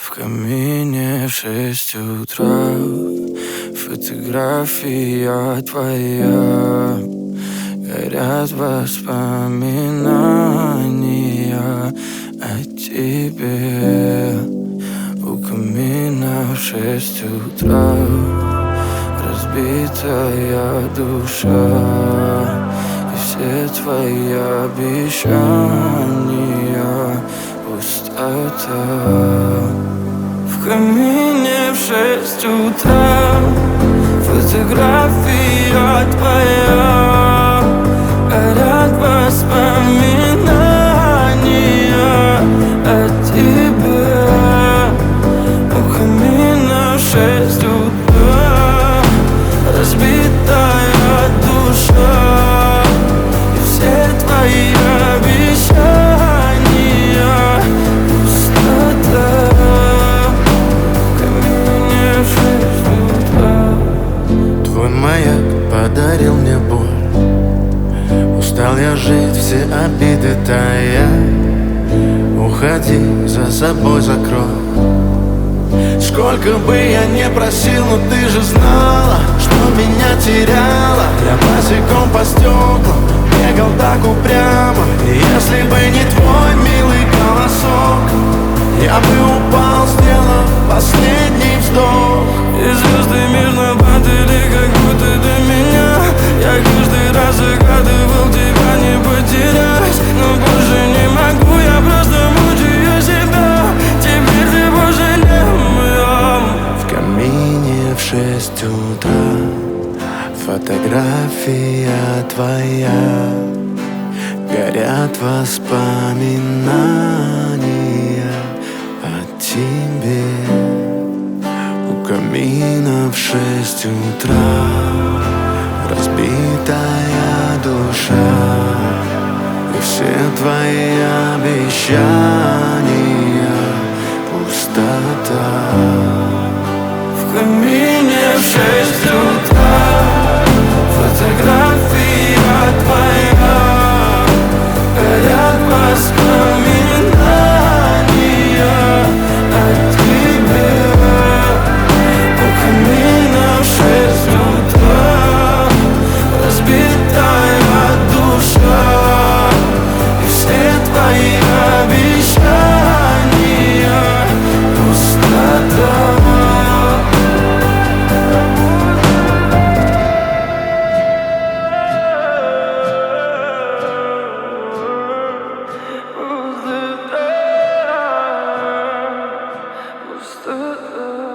В камине в 6 утра фотография твоя. Горят воспоминания о тебе. У камина в 6 утра разбитая душа. И все твои обещания пустота. В камине в 6 утра фотография твоя. Горят воспоминания о тебе. У камина в 6 утра разбитая душа. И все твои обещания пустота. В камине в 6 утра. Твой маяк подарил мне боль. Устал я жить, все обиды тая. Уходи, за собой закрой. Сколько бы я не просил, но ты же знала, что меня теряла. Я босиком по стеклам бегал так упрямо. И если бы не твой милый голосок, я бы упал, сделав последний вздох. И звезды мирно падали, как будто до меня. Я каждый раз загадывал тебя не потерять, но больше не могу, я просто мучаю себя. Теперь ты больше не моя. В камине в 6 утра фотография твоя. Горят воспоминания о тебе. У камина в 6 утра разбитая душа. И все твои обещания пустота. В камине в 6 утра фотография твоя. Горят воспоминания о тебе. У камина в 6 утра разбитая душа. И все твои обещания пустота. Пустота.